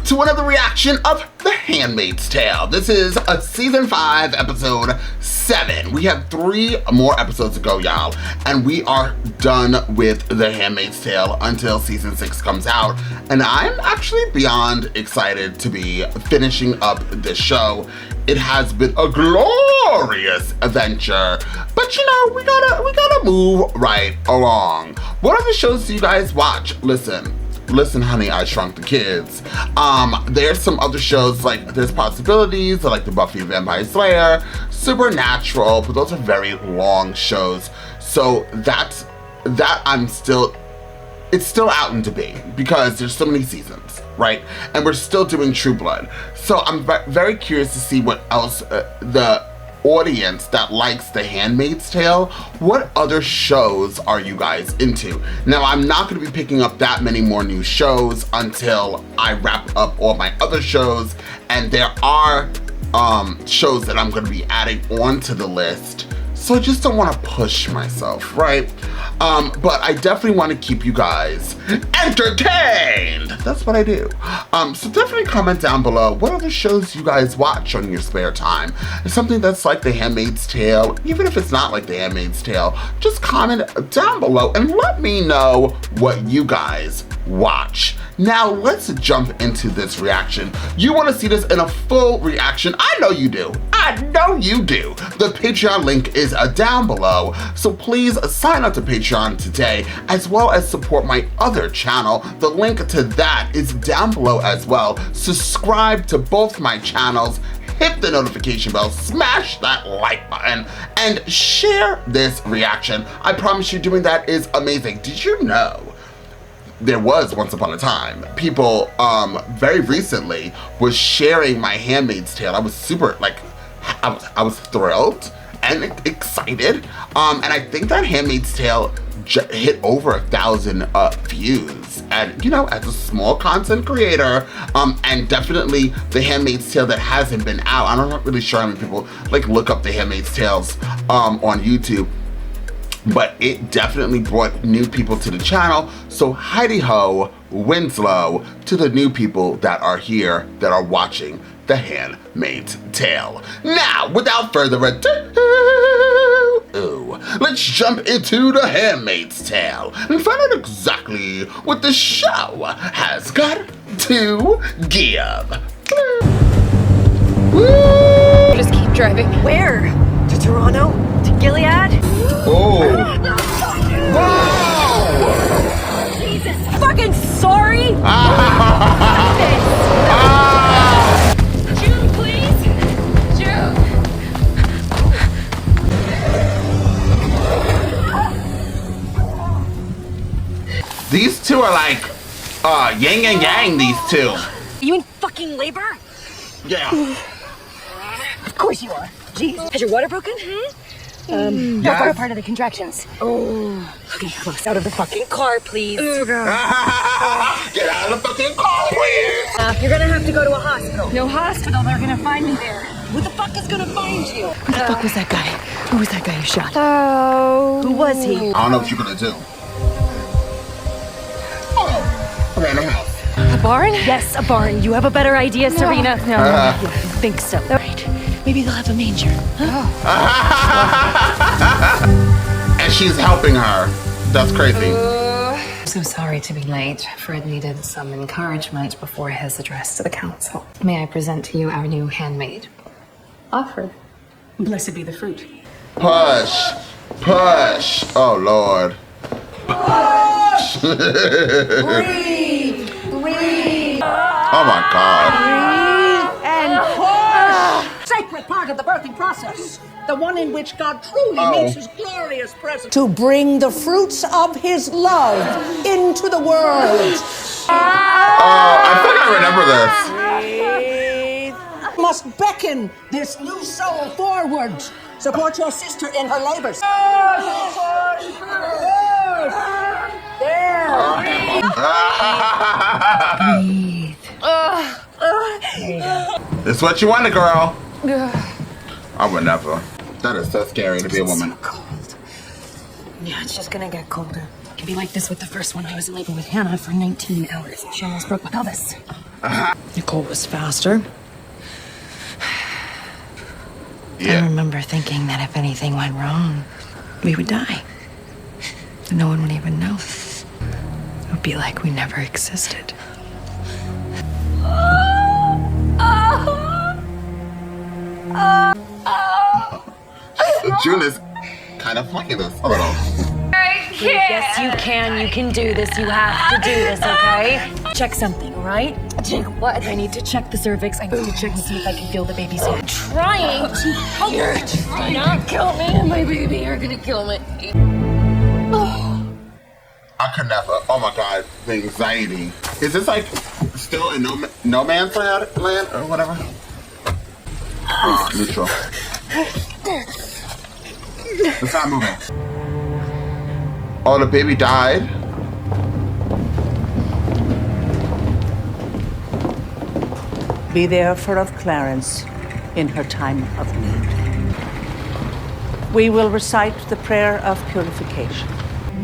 to another reaction of The Handmaid's Tale. This is a season 5, episode 7. We have 3 more episodes to go, y'all, and we are done with The Handmaid's Tale until season 6 comes out. And I'm actually beyond excited to be finishing up this show. It has been a glorious adventure, but you know, we gotta move right along. What other shows do you guys watch? Listen, honey, I Shrunk the Kids. There's some other shows, like there's Possibilities, like the Buffy the Vampire Slayer, Supernatural, but those are very long shows. So that it's still out in debate because there's so many seasons, right? And we're still doing True Blood. So I'm very curious to see what else the audience that likes The Handmaid's Tale, what other shows are you guys into? Now, I'm not going to be picking up that many more new shows until I wrap up all my other shows, and there are shows that I'm going to be adding onto the list. So I just don't want to push myself, right? But I definitely want to keep you guys entertained. That's what I do. So definitely comment down below what other shows you guys watch on your spare time. It's something that's like The Handmaid's Tale. Even if it's not like The Handmaid's Tale, just comment down below and let me know what you guys watch. Now let's jump into this reaction. You want to see this in a full reaction? I know you do. I know you do. The Patreon link is down below, so please sign up to Patreon today, as well as support my other channel. The link to that is down below as well. Subscribe to both my channels, hit the notification bell, smash that like button, and share this reaction. I promise you, doing that is amazing. Did you know there was once upon a time people very recently was sharing my Handmaid's Tale? I was super, like, I was thrilled and excited, and I think that Handmaid's Tale hit over 1,000 views. And you know, as a small content creator, and definitely The Handmaid's Tale that hasn't been out, I'm not really sure how many people like look up The Handmaid's Tales on YouTube, but it definitely brought new people to the channel. So Heidi Ho, Winslow, to the new people that are here, that are watching The Handmaid's Tale. Now, without further ado, let's jump into The Handmaid's Tale and find out exactly what the show has got to give. Woo! Just keep driving. Where? To Toronto? To Gilead? Oh. Wow! Jesus fucking sorry! June, please! June! These two are like yin and yang, these two. Are you in fucking labor? Yeah. Of course you are. Jeez. Has your water broken? How far apart are the contractions? Oh. Okay, close. Out of the fucking car, please. Get out of the fucking car, please. You're gonna have to go to a hospital. No hospital, they're gonna find me there. Who the fuck is gonna find you? Who the fuck was that guy? Who was that guy who shot? Oh. Who was he? I don't know what you're gonna do. Oh, around the house. A barn? Yes, a barn. You have a better idea, Serena? No, I don't think so. All right. Maybe they'll have a manger. And she's helping her. That's crazy. I'm so sorry to be late. Fred needed some encouragement before his address to the council. May I present to you our new handmaid, Offred. Blessed be the fruit. Push. Push. Oh, Lord. Push. Breathe. Breathe. Oh, my God. Breathe and push. Sacred part of the birthing process. The one in which God truly makes his glorious presence. To bring the fruits of his love into the world. I think I remember this. Breathe. Must beckon this new soul forward. Support your sister in her labors. There. Breathe. It's what you wanted, girl. I would never. That is so scary to be a woman. So cold. Yeah, it's just gonna get colder. It can be like this with the first one. I was in labor with Hannah for 19 hours. She almost broke my pelvis. Nicole was faster. I remember thinking that if anything went wrong, we would die. No one would even know. It would be like we never existed. June is kind of liking this a little. Yes, you can. You can do this. You have to do this, okay? Check something, all right? Check what? I need to check the cervix. I need to check and see if I can feel the baby's head. Trying to help. You're trying to kill me and my baby. You're gonna kill me. I could never. Oh my god, the anxiety. Is this like still in no man's land or whatever? Neutral. It's not moving. Oh, the baby died? Be there for Clarence in her time of need. We will recite the prayer of purification.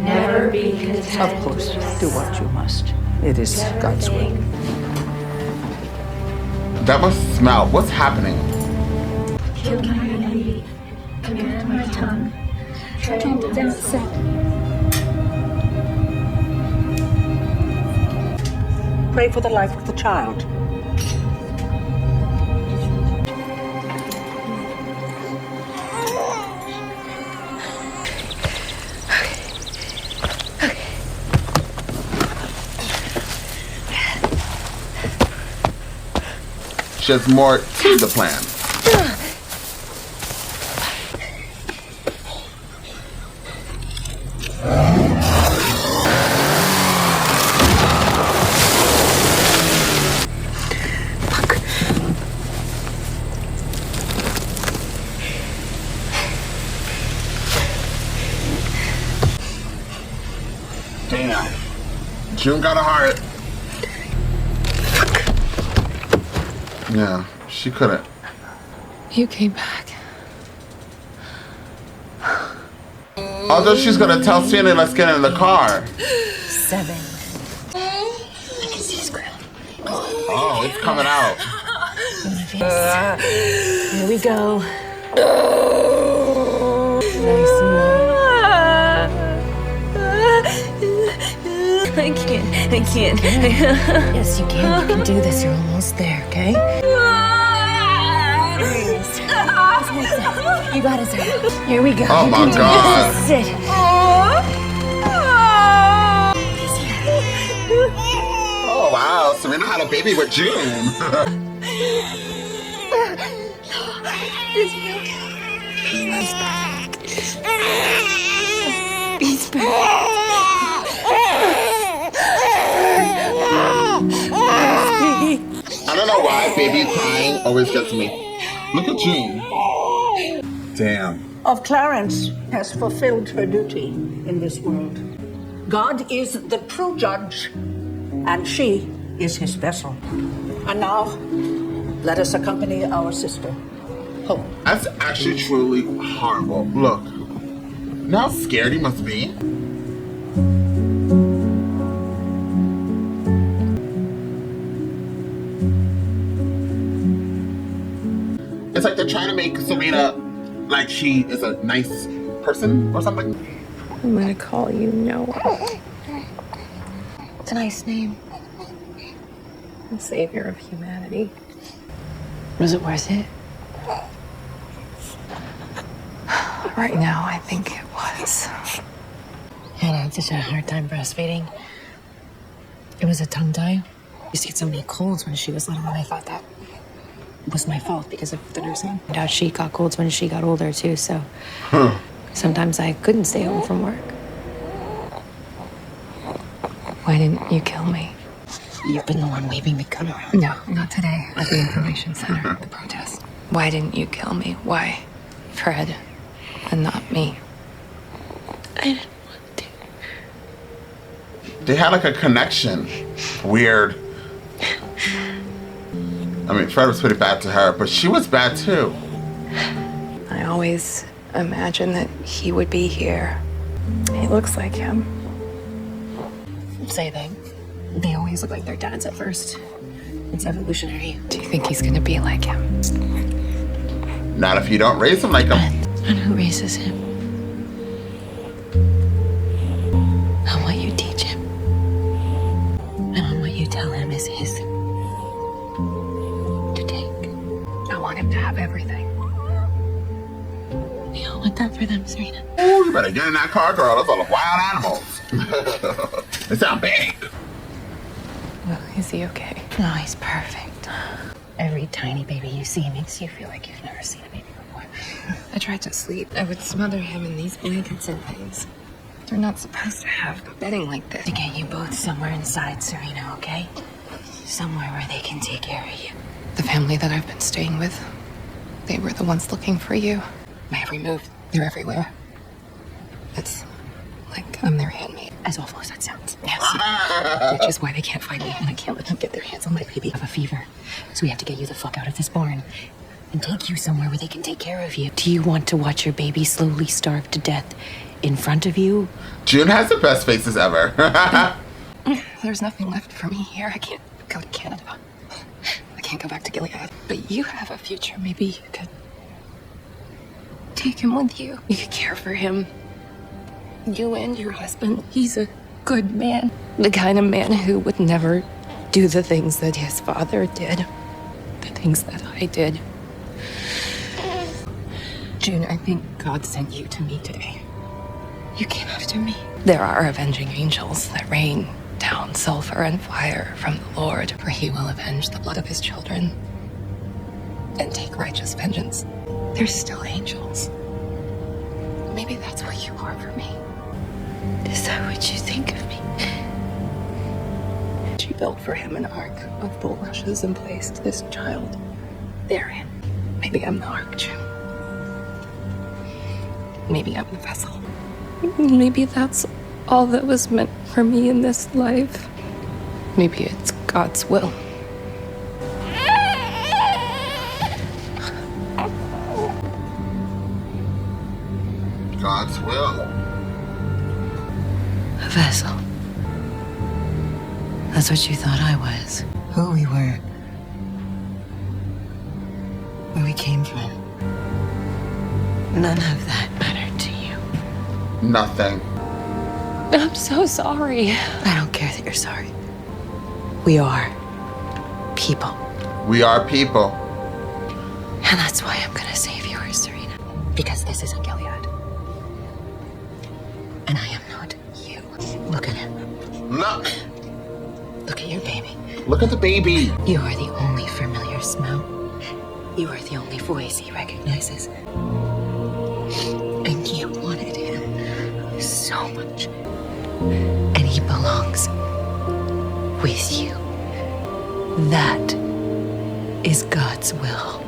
Never be content. Of course, do what you must. It is God's will. That must smell. What's happening? Kill my baby. Command my tongue. Tread down set. Pray for the life of the child. She has more to the plan. Dana. June got a heart. Yeah, she couldn't. You came back. Although she's gonna tell Serena, let's get in the car. 7. I can see his ground. Oh, it's coming out. Here we go. Nice and low. I can't. Yes, you can. You can do this. You're almost there, okay? You got it, Serena. Here we go. Oh my god. Sit. Oh wow, Serena had a baby with June. He's back. I don't know why baby crying always gets me. Look at June. Damn. Of Clarence has fulfilled her duty in this world. God is the true judge, and she is his vessel. And now, let us accompany our sister home. That's actually truly horrible. Look. Now how scared he must be. It's like they're trying to make Serena like she is a nice person or something. I'm gonna call you Noah. It's a nice name. The savior of humanity. Was it worth it? Right now, I think it was. Hannah had such a hard time breastfeeding. It was a tongue tie. I used to get so many colds when she was little, and I thought that was my fault because of the nursing. Now she got colds when she got older too, so sometimes I couldn't stay home from work. Why didn't you kill me? You've been the one waving the gun around. No, not today. At the information center, at the protest. Why didn't you kill me? Why? Fred, and not me. I didn't want to. They had like a connection. Weird. I mean, Fred was pretty bad to her, but she was bad too. I always imagined that he would be here. He looks like him. Say they always look like their dads at first. It's evolutionary. Do you think he's gonna be like him? Not if you don't raise him like him. And who raises him? And what you teach him. And what you tell him is his to take. I want him to have everything. We all want that for them, Serena. Ooh, you better get in that car, girl. Those are the wild animals. They sound big. Well, is he okay? No, he's perfect. Every tiny baby you see makes you feel like you've never seen a baby before. I tried to sleep. I would smother him in these blankets and things. They're not supposed to have bedding like this. To get you both somewhere inside, Serena, okay? Somewhere where they can take care of you. The family that I've been staying with, they were the ones looking for you. My every move, they're everywhere. It's like I'm their handmaid, as awful as that sounds. Yes. Which is why they can't find me, and I can't let them get their hands on my baby. I have a fever, so we have to get you the fuck out of this barn and take you somewhere where they can take care of you. Do you want to watch your baby slowly starve to death in front of you? June has the best faces ever. There's nothing left for me here. I can't go to Canada. I can't go back to Gilead. But you have a future. Maybe you could take him with you. You could care for him. You and your husband. He's a good man. The kind of man who would never do the things that his father did. The things that I did. June, I think God sent you to me today. You came after me. There are avenging angels that rain down sulfur and fire from the Lord, for he will avenge the blood of his children and take righteous vengeance. They're still angels. Maybe that's what you are for me. Is that what you think of me? She built for him an ark of bulrushes and placed this child therein. Maybe I'm the ark, June. Maybe I'm the vessel. Maybe that's all that was meant for me in this life. Maybe it's God's will. God's will. A vessel. That's what you thought I was. Who we were. Where we came from. None of that mattered to you. Nothing. I'm so sorry. I don't care that you're sorry. We are people. We are people. And that's why I'm gonna save yours, Serena. Because this isn't Gilead. And I am not you. Look at him. Look. Look at your baby. Look at the baby. You are the only familiar smell. You are the only voice he recognizes. And you wanted him so much. And he belongs with you. That is God's will.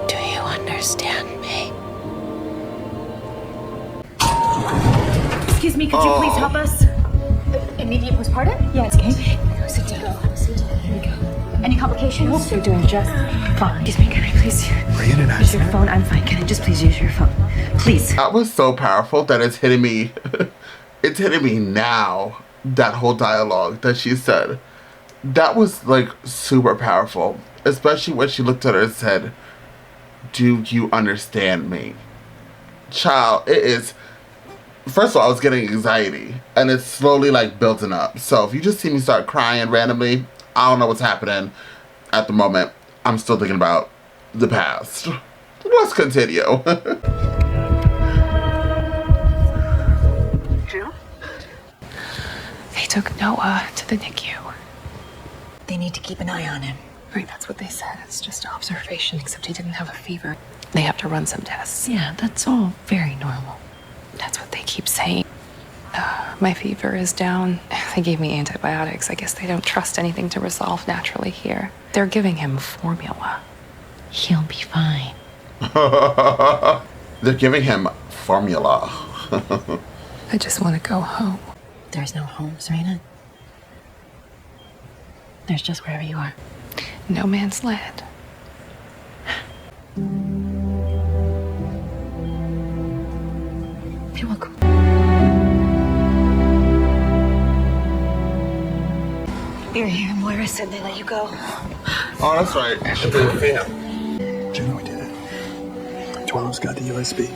Do you understand me? Excuse me, could you please help us? Immediate postpartum? Yes, okay. Go sit down. Here we go. Any complications? You're doing just fine. Excuse me, can I please use your phone? I'm fine. Can I just please use your phone? Please. That was so powerful that it's hitting me. It's hitting me now. That whole dialogue that she said. That was like super powerful. Especially when she looked at her and said, "Do you understand me?" Child, it is. First of all, I was getting anxiety. And it's slowly like building up. So if you just see me start crying randomly, I don't know what's happening at the moment. I'm still thinking about the past. Let's continue. Jill? They took Noah to the NICU. They need to keep an eye on him. Right, that's what they said. It's just observation, except he didn't have a fever. They have to run some tests. Yeah, that's all very normal. That's what they keep saying. My fever is down. They gave me antibiotics. I guess they don't trust anything to resolve naturally here. They're giving him formula. He'll be fine. They're giving him formula. I just want to go home. There's no home, Serena. There's just wherever you are. No man's land. You're welcome. You're here, Moira said they let you go. Oh, that's right. Do you know we did it? Joel's got the USB.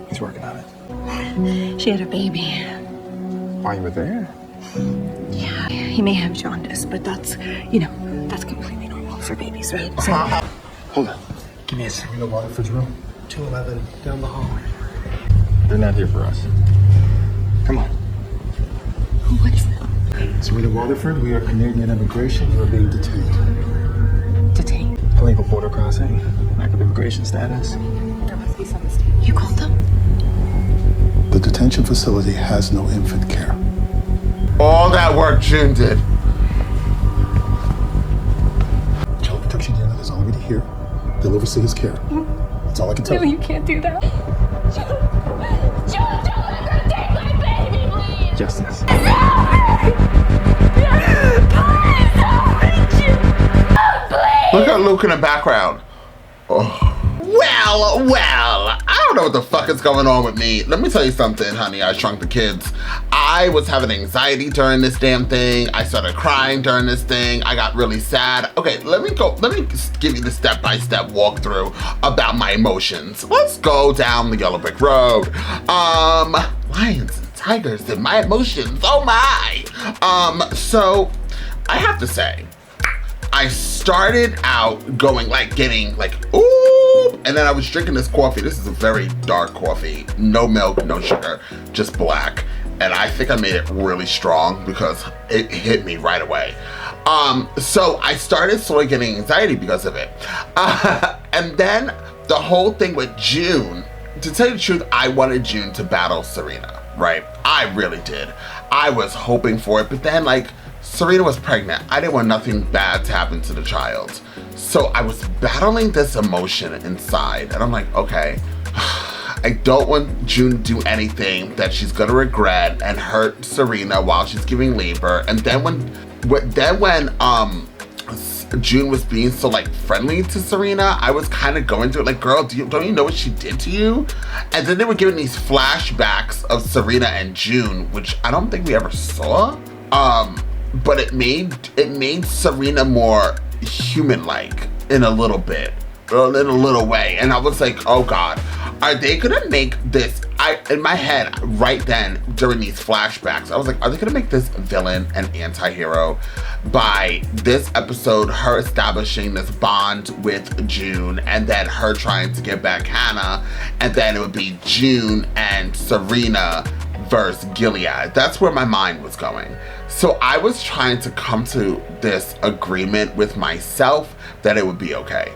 He's working on it. She had a baby. While you were there? Yeah, he may have jaundice, but that's, that's completely normal for babies, right? So, Hold on. Give me a Serena Waterford's room. 211 down the hallway. They're not here for us. Come on. what's that? Serena Waterford, we are Canadian immigration. You are being detained. Detained. Illegal border crossing. Lack of immigration status. There must be some mistake. You called them? The detention facility has no infant care. All that work June did. Child protection unit is already here. They'll oversee his care. That's all I can tell you. You can't do that. June, don't let her take my baby, please. Justice. Look at Luke in the background. Oh. Well, I don't know what the fuck is going on with me. Let me tell you something, honey, I Shrunk the Kids. I was having anxiety during this damn thing. I started crying during this thing. I got really sad. Okay, let me give you the step-by-step walkthrough about my emotions. Let's go down the yellow brick road. Lions and tigers and my emotions, oh my. So I have to say, I started out going getting ooh, and then I was drinking this coffee. This is a very dark coffee, no milk, no sugar, just black. And I think I made it really strong because it hit me right away. So I started slowly getting anxiety because of it. And then the whole thing with June, to tell you the truth, I wanted June to battle Serena, right? I really did. I was hoping for it, but then Serena was pregnant. I didn't want nothing bad to happen to the child. So I was battling this emotion inside, and I'm like, okay, I don't want June to do anything that she's gonna regret and hurt Serena while she's giving labor. And then when June was being so friendly to Serena, I was kind of going through it girl, don't you know what she did to you? And then they were giving these flashbacks of Serena and June, which I don't think we ever saw. But it made Serena more human-like in a little bit, in a little way. And I was like, oh God, are they gonna make this, in my head right then during these flashbacks, I was like, are they gonna make this villain an anti-hero by this episode, her establishing this bond with June and then her trying to get back Hannah, and then it would be June and Serena versus Gilead. That's where my mind was going. So I was trying to come to this agreement with myself that it would be okay.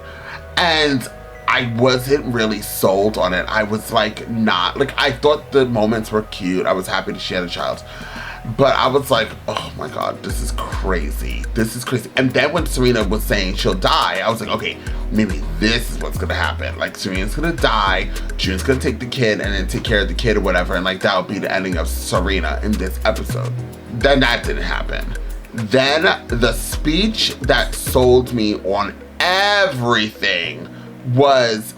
And I wasn't really sold on it. I was not, I thought the moments were cute. I was happy that she had a child. But I was like, oh my God, this is crazy. This is crazy. And then when Serena was saying she'll die, I was like, okay, maybe this is what's gonna happen. Serena's gonna die, June's gonna take the kid and then take care of the kid or whatever, and that'll be the ending of Serena in this episode. Then that didn't happen. Then the speech that sold me on everything was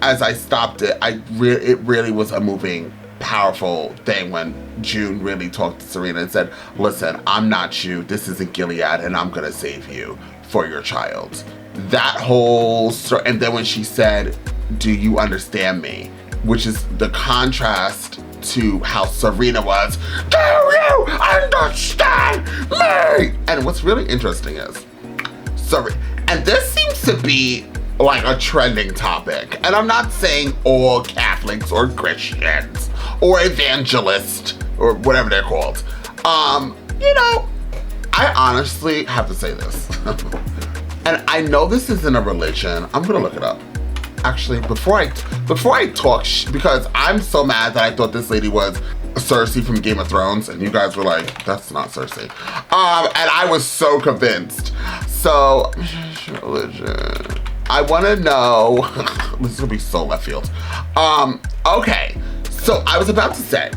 as I stopped it, it really was a moving, powerful thing when June really talked to Serena and said, listen, I'm not you, this isn't Gilead, and I'm gonna save you for your child. That whole story, and then when she said, do you understand me? Which is the contrast to how Serena was, do you understand me? And what's really interesting is, and this seems to be a trending topic, and I'm not saying all Catholics or Christians or evangelists or whatever they're called. I honestly have to say this, and I know this isn't a religion. I'm gonna look it up. Actually, before I talk, because I'm so mad that I thought this lady was Cersei from Game of Thrones, and you guys were like, that's not Cersei. And I was so convinced. So, religion. I wanna know, this is gonna be so left field. Okay, so I was about to say,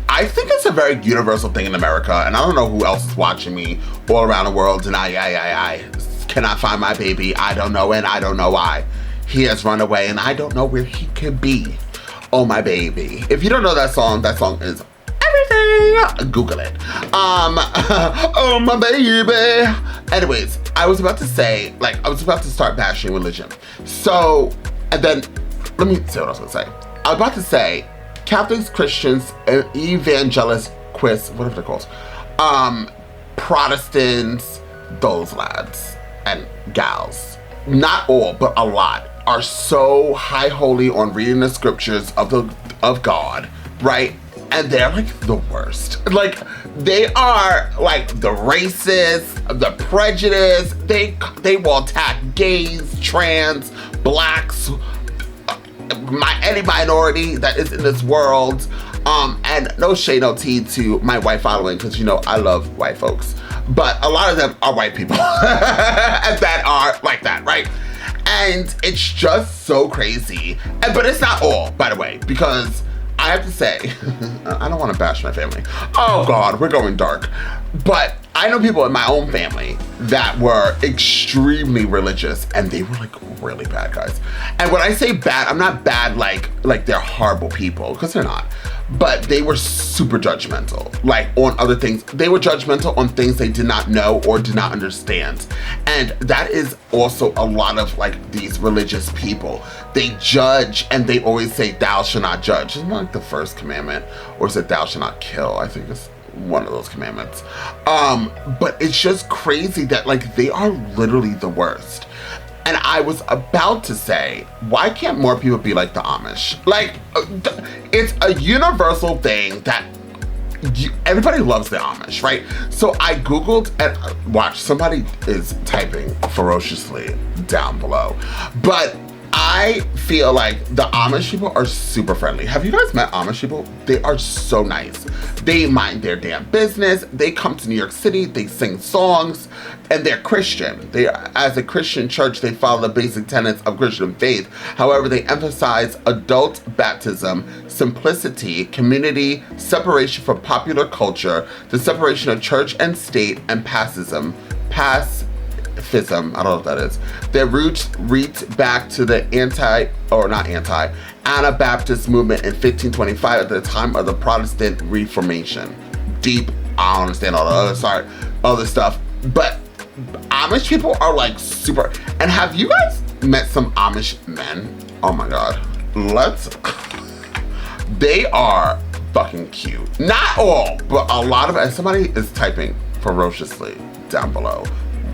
I think it's a very universal thing in America, and I don't know who else is watching me all around the world, and I cannot find my baby. I don't know, and I don't know why. He has run away, and I don't know where he could be. Oh, my baby. If you don't know that song is okay. Google it. Oh my baby. Anyways, I was about to say, like, I was about to start bashing religion. So, and then, let me say what I was gonna say. I was about to say, Catholics, Christians, Evangelists, whatever they're called, Protestants, those lads and gals, not all, but a lot, are so high holy on reading the scriptures of God, right? And they're like the worst. Like, they are like the racist, the prejudice. They will attack gays, trans, blacks, any minority that is in this world. And no shade, no tea to my white following, because you know I love white folks, but a lot of them are white people that are like that, right? And it's just so crazy. But it's not all, by the way, because I have to say, I don't want to bash my family. Oh God, we're going dark. But I know people in my own family that were extremely religious, and they were like really bad guys. And when I say bad, I'm not bad like they're horrible people, because they're not. But they were super judgmental, like on other things. They were judgmental on things they did not know or did not understand. And that is also a lot of like these religious people. They judge, and they always say, thou shalt not judge. Isn't that like the first commandment? Or is it thou shalt not kill? I think it's one of those commandments. But it's just crazy that like they are literally the worst. And I was about to say, why can't more people be like the Amish? Like, it's a universal thing that everybody loves the Amish, right? So I Googled and watch, somebody is typing ferociously down below. But I feel like the Amish people are super friendly. Have you guys met Amish people? They are so nice. They mind their damn business. They come to New York City, they sing songs, and they're Christian. As a Christian church, they follow the basic tenets of Christian faith. However, they emphasize adult baptism, simplicity, community, separation from popular culture, the separation of church and state, and pacifism. I don't know what that is. Their roots reach back to the Anabaptist movement in 1525 at the time of the Protestant Reformation. Deep, I don't understand all the other stuff. But Amish people are like super. And have you guys met some Amish men? Oh my God. They are fucking cute. Not all, but a lot of, and somebody is typing ferociously down below.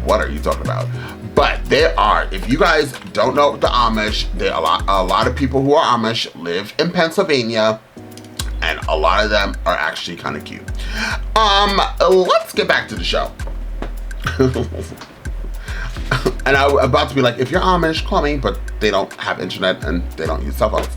What are you talking about? But there are, if you guys don't know the Amish, there are a lot of people who are Amish live in Pennsylvania, and a lot of them are actually kind of cute. Let's get back to the show. And I'm about to be like, if you're Amish, call me, but they don't have internet and they don't use cell phones.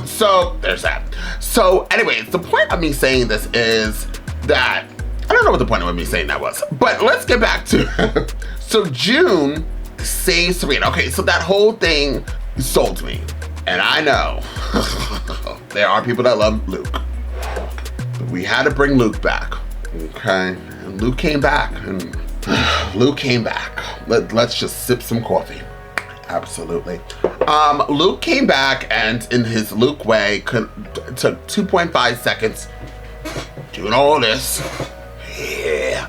So there's that. So anyways, the point of me saying this is that I don't know what the point of me saying that was, but let's get back to so June saved Serena. Okay, so that whole thing sold me. And I know there are people that love Luke. We had to bring Luke back, okay? And Luke came back, and Luke came back. Let's just sip some coffee. Absolutely. Luke came back, and in his Luke way, took 2.5 seconds doing all this. Yeah.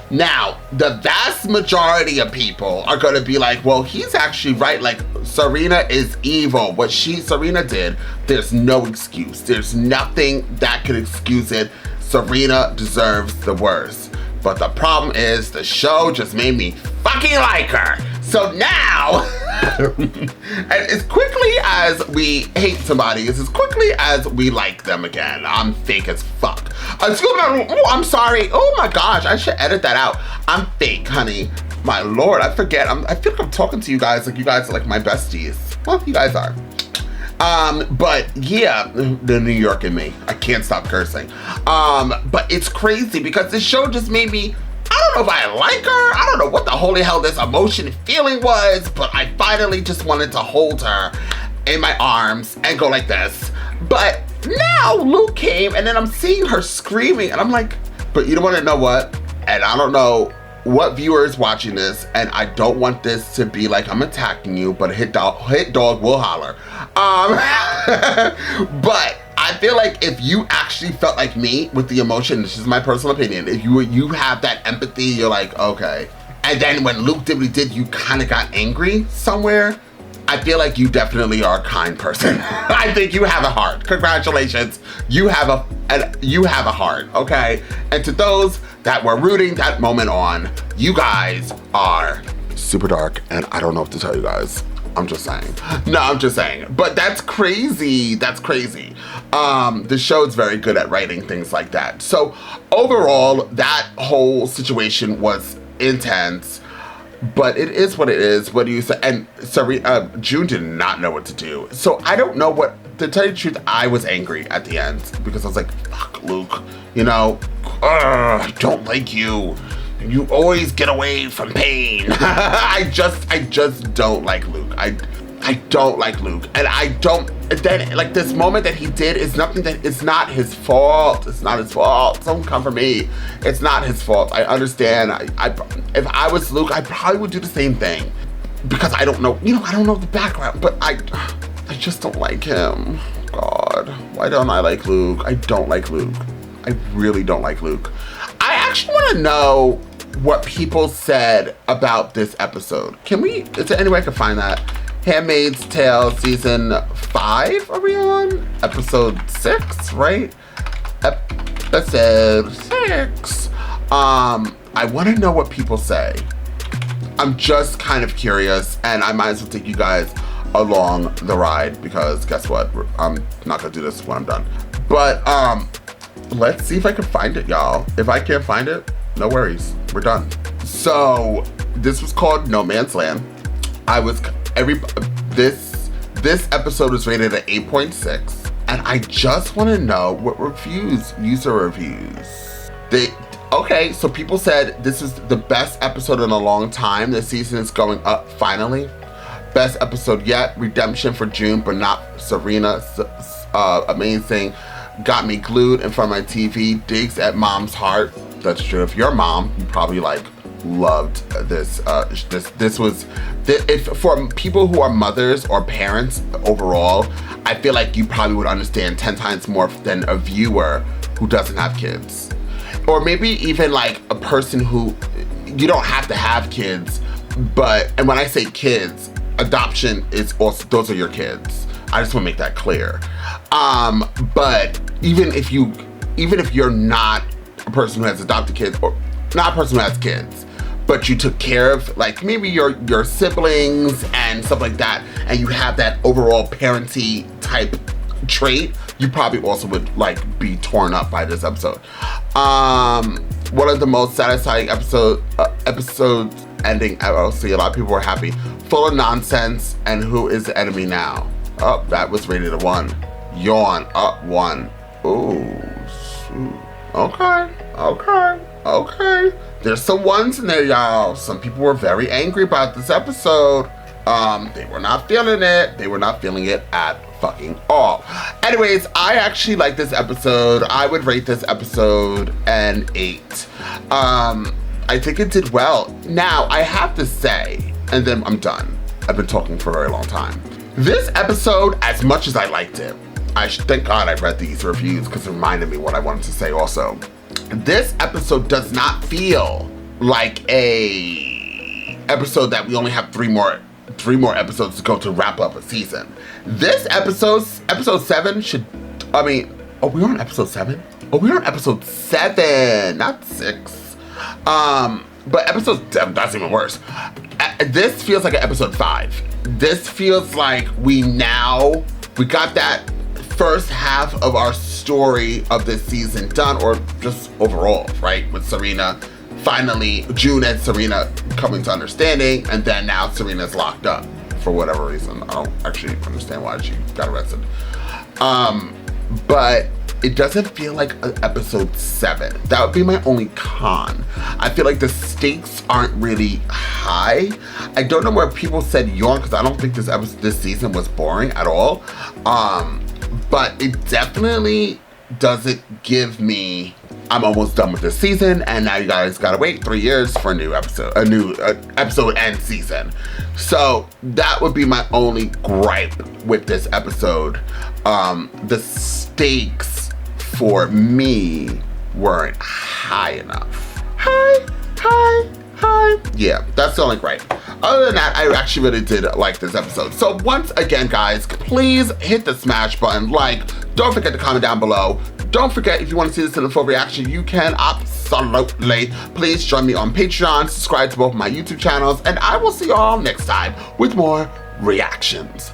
Now, the vast majority of people are gonna be like, well, he's actually right. Like, Serena is evil. What Serena did, there's no excuse. There's nothing that could excuse it. Serena deserves the worst. But the problem is the show just made me fucking like her. So now, and as quickly as we hate somebody, it's as quickly as we like them again. I'm fake as fuck. Excuse me, oh, I'm sorry. Oh my gosh, I should edit that out. I'm fake, honey. My Lord, I forget. I feel like I'm talking to you guys like you guys are like my besties. Well, you guys are. But yeah, the New York in me. I can't stop cursing. But it's crazy because this show just made me, I don't know if I like her. I don't know what the holy hell this emotion and feeling was, but I finally just wanted to hold her in my arms and go like this. But now Luke came, and then I'm seeing her screaming, and I'm like, but you don't want to know what? And I don't know what viewer is watching this, and I don't want this to be like I'm attacking you, but hit dog will holler. But I feel like if you actually felt like me with the emotion, this is my personal opinion, if you have that empathy, you're like, okay. And then when Luke did what he did, you kind of got angry somewhere. I feel like you definitely are a kind person. I think you have a heart. Congratulations. You have a heart, okay? And to those that were rooting that moment on, you guys are super dark, and I don't know what to tell you guys. I'm just saying. No, I'm just saying. But that's crazy. That's crazy. The show is very good at writing things like that. So overall, that whole situation was intense, but it is what it is. What do you say? And Serena, June did not know what to do. So I don't know what, to tell you the truth, I was angry at the end because I was like, fuck, Luke, you know, I don't like you. You always get away from pain. I just don't like Luke. I don't like Luke. And I don't, then like this moment that he did is nothing that, it's not his fault. It's not his fault. Don't come for me. It's not his fault. I understand. If I was Luke, I probably would do the same thing because I don't know, you know, I don't know the background, but I just don't like him. God, why don't I like Luke? I don't like Luke. I really don't like Luke. I actually want to know what people said about this episode. Is there any way I can find that? Handmaid's Tale season 5, are we on? Episode 6, right? Episode 6. I want to know what people say. I'm just kind of curious, and I might as well take you guys along the ride because guess what? I'm not gonna do this when I'm done. But let's see if I can find it, y'all. If I can't find it, no worries, we're done. So this was called No Man's Land. This episode was rated at 8.6, and I just want to know what user reviews. Okay, so people said this is the best episode in a long time. This season is going up finally. Best episode yet. Redemption for June, but not Serena. Amazing. Got me glued in front of my TV. Digs at mom's heart. That's true. If you're a mom, you probably loved this. If for people who are mothers or parents overall, I feel like you probably would understand 10 times more than a viewer who doesn't have kids. Or maybe even like a person who, you don't have to have kids, and when I say kids, adoption is also, those are your kids. I just want to make that clear. But even if you're not a person who has adopted kids, or not a person who has kids, but you took care of like maybe your siblings and stuff like that, and you have that overall parenting type trait, you probably also would like be torn up by this episode. One of the most satisfying episodes ending ever. See, a lot of people were happy. Full of nonsense, and who is the enemy now? Oh, that was rated a 1. Yawn, up 1. Ooh, shoot. Okay. There's some ones in there, y'all. Some people were very angry about this episode. They were not feeling it. They were not feeling it at fucking all. Anyways, I actually like this episode. I would rate this episode an 8. I think it did well. Now, I have to say, and then I'm done. I've been talking for a very long time. This episode, as much as I liked it, thank God I read these reviews because it reminded me what I wanted to say also. This episode does not feel like a episode that we only have three more episodes to go to wrap up a season. This episode 7 are we on episode 7? Oh, we're on episode 7, not 6. But episode 7, that's even worse. This feels like an episode 5. This feels like we got that first half of our story of this season done, or just overall, right? With Serena, finally, June and Serena coming to understanding, and then now Serena's locked up for whatever reason. I don't actually understand why she got arrested. But it doesn't feel like episode 7. That would be my only con. I feel like the stakes aren't really high. I don't know where people said yawn, because I don't think this season was boring at all. But it definitely doesn't give me I'm almost done with this season, and now you guys gotta wait 3 years for a new episode and season. So that would be my only gripe with this episode. The stakes for me weren't high enough. High. Yeah, that's the only gripe. Other than that, I actually really did like this episode. So once again, guys, please hit the smash button, like, don't forget to comment down below. Don't forget, if you want to see this in a full reaction, you can absolutely. Please join me on Patreon, subscribe to both my YouTube channels, and I will see you all next time with more reactions.